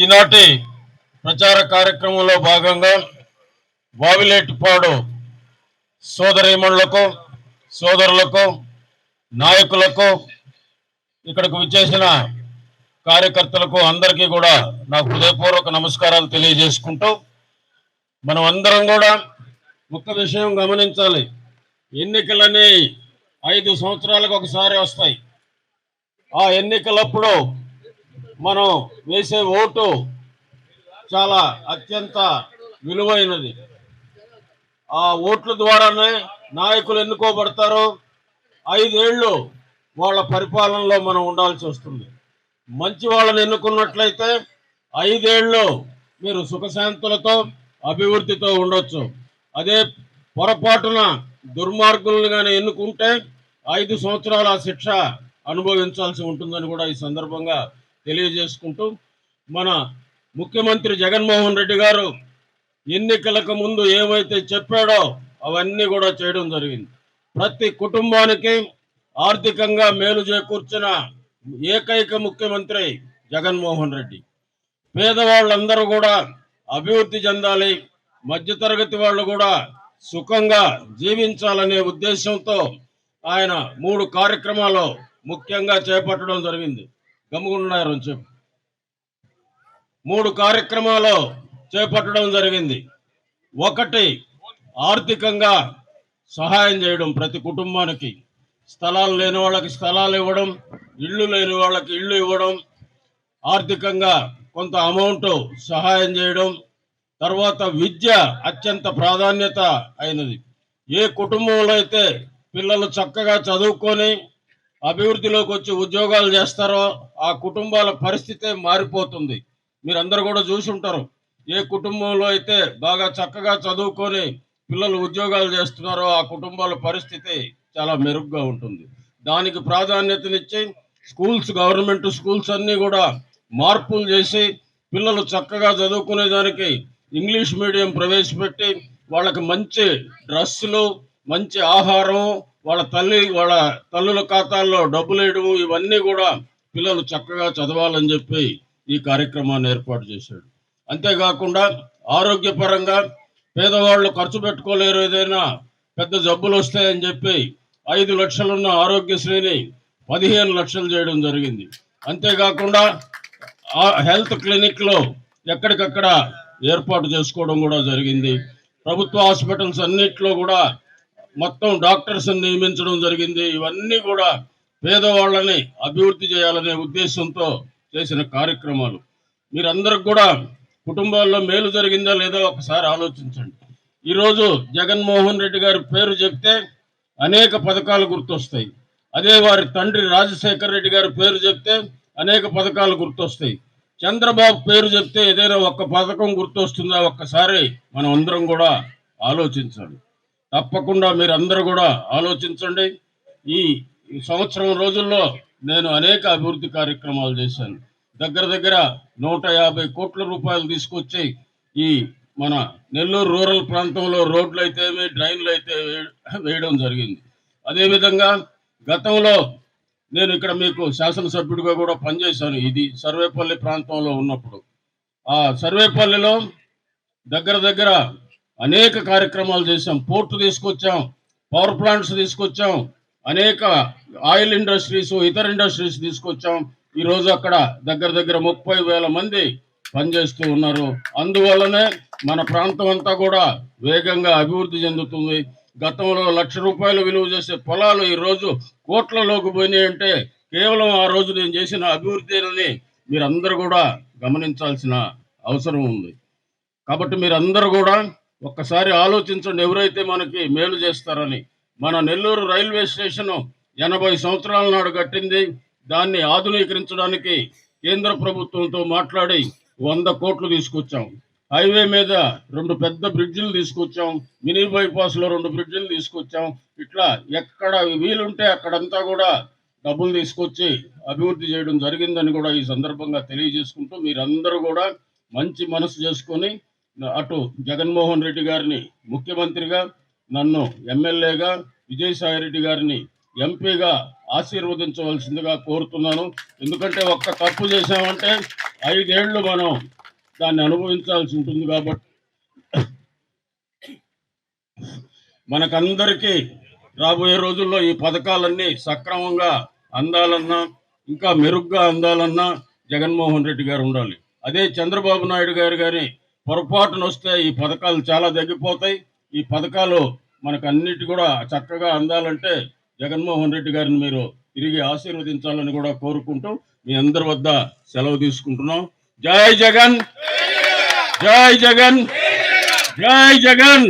ఈనాటి ప్రచార కార్యక్రమంలో భాగంగా వావిలేటిపాడు సోదరీమణులకు, సోదరులకు, నాయకులకు, ఇక్కడకు విచ్చేసిన కార్యకర్తలకు అందరికీ కూడా నా హృదయపూర్వక నమస్కారాలు తెలియజేసుకుంటూ, మనం అందరం కూడా ఒక్క విషయం గమనించాలి. ఎన్నికలని 5 సంవత్సరాలకు ఒకసారి వస్తాయి. ఆ ఎన్నికలప్పుడు మనం వేసే ఓటు చాలా అత్యంత విలువైనది. ఆ ఓట్ల ద్వారానే నాయకులు ఎన్నుకోబడతారు. 5 ఏళ్ళు వాళ్ళ పరిపాలనలో మనం ఉండాల్సి వస్తుంది. మంచి వాళ్ళని ఎన్నుకున్నట్లయితే 5 ఏళ్ళు మీరు సుఖశాంతులతో అభివృద్ధితో ఉండొచ్చు. అదే పొరపాటున దుర్మార్గులను కానీ ఎన్నుకుంటే 5 సంవత్సరాల శిక్ష అనుభవించాల్సి ఉంటుందని కూడా ఈ సందర్భంగా తెలియజేసుకుంటూ, మన ముఖ్యమంత్రి జగన్మోహన్ రెడ్డి గారు ఎన్నికలకు ముందు ఏమైతే చెప్పాడో అవన్నీ కూడా చేయడం జరిగింది. ప్రతి కుటుంబానికి ఆర్థికంగా మేలు చేకూర్చిన ఏకైక ముఖ్యమంత్రి జగన్మోహన్ రెడ్డి. పేదవాళ్ళందరూ కూడా అభివృద్ధి చెందాలి, మధ్యతరగతి వాళ్ళు కూడా సుఖంగా జీవించాలనే ఉద్దేశంతో ఆయన 3 కార్యక్రమాలు ముఖ్యంగా చేపట్టడం జరిగింది. గమ్ముకున్నారు చెప్పు 3 కార్యక్రమాలు చేపట్టడం జరిగింది. ఒకటి, ఆర్థికంగా సహాయం చేయడం. ప్రతి కుటుంబానికి స్థలాలు లేని వాళ్ళకి స్థలాలు ఇవ్వడం, ఇళ్ళు లేని వాళ్ళకి ఇళ్ళు ఇవ్వడం, ఆర్థికంగా కొంత అమౌంట్ సహాయం చేయడం. తర్వాత విద్య అత్యంత ప్రాధాన్యత అయినది. ఏ కుటుంబంలో అయితే పిల్లలు చక్కగా చదువుకొని అభివృద్ధిలోకి వచ్చి ఉద్యోగాలు చేస్తారో ఆ కుటుంబాల పరిస్థితే మారిపోతుంది. మీరందరూ కూడా చూసి ఉంటారు. ఏ కుటుంబంలో అయితే బాగా చక్కగా చదువుకొని పిల్లలు ఉద్యోగాలు చేస్తున్నారో ఆ కుటుంబాల పరిస్థితి చాలా మెరుగ్గా ఉంటుంది. దానికి ప్రాధాన్యతనిచ్చి గవర్నమెంట్ స్కూల్స్ అన్నీ కూడా మార్పులు చేసి పిల్లలు చక్కగా చదువుకునే దానికి ఇంగ్లీష్ మీడియం ప్రవేశపెట్టి వాళ్ళకి మంచి డ్రెస్సులు, మంచి ఆహారం, వాళ్ళ తల్లుల ఖాతాల్లో డబ్బులు వేయడం, ఇవన్నీ కూడా పిల్లలు చక్కగా చదవాలని చెప్పి ఈ కార్యక్రమాన్ని ఏర్పాటు చేశాడు. అంతేకాకుండా ఆరోగ్యపరంగా పేదవాళ్ళు ఖర్చు పెట్టుకోలేరు, ఏదైనా పెద్ద జబ్బులు వస్తాయని చెప్పి 5 లక్షలున్న ఆరోగ్యశ్రీని 15 లక్షలు చేయడం జరిగింది. అంతేకాకుండా హెల్త్ క్లినిక్లో ఎక్కడికక్కడ ఏర్పాటు చేసుకోవడం కూడా జరిగింది. ప్రభుత్వ హాస్పిటల్స్ అన్నిట్లో కూడా మొత్తం డాక్టర్స్ నియమించడం జరిగింది. ఇవన్నీ కూడా పేదవాళ్ళని అభివృద్ధి చేయాలనే ఉద్దేశంతో చేసిన కార్యక్రమాలు. మీరందరికి కూడా కుటుంబాల్లో మేలు జరిగిందా లేదో ఒకసారి ఆలోచించండి. ఈరోజు జగన్మోహన్ రెడ్డి గారి పేరు చెప్తే అనేక పథకాలు గుర్తొస్తాయి. అదే వారి తండ్రి రాజశేఖర్ రెడ్డి గారి పేరు చెప్తే అనేక పథకాలు గుర్తొస్తాయి. చంద్రబాబు పేరు చెప్తే ఏదైనా ఒక్క పథకం గుర్తొస్తుందా ఒక్కసారి మనం అందరం కూడా ఆలోచించాలి. తప్పకుండా మీరందరూ కూడా ఆలోచించండి. ఈ సంవత్సరం రోజుల్లో నేను అనేక అభివృద్ధి కార్యక్రమాలు చేశాను. దగ్గర 150 కోట్ల రూపాయలు తీసుకొచ్చి ఈ మన నెల్లూరు రూరల్ ప్రాంతంలో రోడ్లు అయితే డ్రైన్లు అయితే వేయడం జరిగింది. అదేవిధంగా గతంలో నేను ఇక్కడ మీకు శాసనసభ్యుడిగా కూడా పనిచేశాను. ఇది సర్వేపల్లి ప్రాంతంలో ఉన్నప్పుడు ఆ సర్వేపల్లిలో దగ్గర అనేక కార్యక్రమాలు చేశాం. పోర్టు తీసుకొచ్చాం, పవర్ ప్లాంట్స్ తీసుకొచ్చాం, అనేక ఆయిల్ ఇండస్ట్రీస్, ఇతర ఇండస్ట్రీస్ తీసుకొచ్చాం. ఈరోజు అక్కడ దగ్గర 30,000 మంది పనిచేస్తూ ఉన్నారు. అందువల్లనే మన ప్రాంతం అంతా కూడా వేగంగా అభివృద్ధి చెందుతుంది. గతంలో 1,00,000 రూపాయలు విలువ చేసే పొలాలు ఈరోజు కోట్లలోకి పోయినాయి అంటే కేవలం ఆ రోజు నేను చేసిన అభివృద్ధిని మీరందరూ కూడా గమనించాల్సిన అవసరం ఉంది. కాబట్టి మీరందరూ కూడా ఒక్కసారి ఆలోచించండి, ఎవరైతే మనకి మేలు చేస్తారని. మన నెల్లూరు రైల్వే స్టేషన్ 80 సంవత్సరాల నాడు కట్టింది. దాన్ని ఆధునీకరించడానికి కేంద్ర ప్రభుత్వంతో మాట్లాడి 100 కోట్లు తీసుకొచ్చాం. హైవే మీద 2 పెద్ద బ్రిడ్జిలు తీసుకొచ్చాం. మినీ బైపాస్లో 2 బ్రిడ్జిలు తీసుకొచ్చాం. ఇట్లా ఎక్కడ వీలుంటే అక్కడంతా కూడా డబ్బులు తీసుకొచ్చి అభివృద్ధి చేయడం జరిగిందని కూడా ఈ సందర్భంగా తెలియజేసుకుంటూ, మీరందరూ కూడా మంచి మనసు చేసుకొని అటు జగన్మోహన్ రెడ్డి గారిని ముఖ్యమంత్రిగా, నన్ను ఎమ్మెల్యేగా, విజయసాయి రెడ్డి గారిని ఎంపీగా ఆశీర్వదించవలసిందిగా కోరుతున్నాను. ఎందుకంటే ఒక్క తప్పు చేశామంటే 5 ఏళ్ళు మనం దాన్ని అనుభవించాల్సి ఉంటుంది. కాబట్టి మనకందరికీ రాబోయే రోజుల్లో ఈ పథకాలన్నీ సక్రమంగా అందాలన్నా, ఇంకా మెరుగ్గా అందాలన్నా జగన్మోహన్ రెడ్డి గారు ఉండాలి. అదే చంద్రబాబు నాయుడు గారు గాని పొరపాటున వస్తే ఈ పథకాలు చాలా తగ్గిపోతాయి. ఈ పథకాలు మనకు అన్నిటి కూడా చక్కగా అందాలంటే జగన్మోహన్ రెడ్డి గారిని మీరు తిరిగి ఆశీర్వదించాలని కూడా కోరుకుంటూ మీ అందరి వద్ద సెలవు తీసుకుంటున్నాం. జై జగన్, జై జగన్, జై జగన్.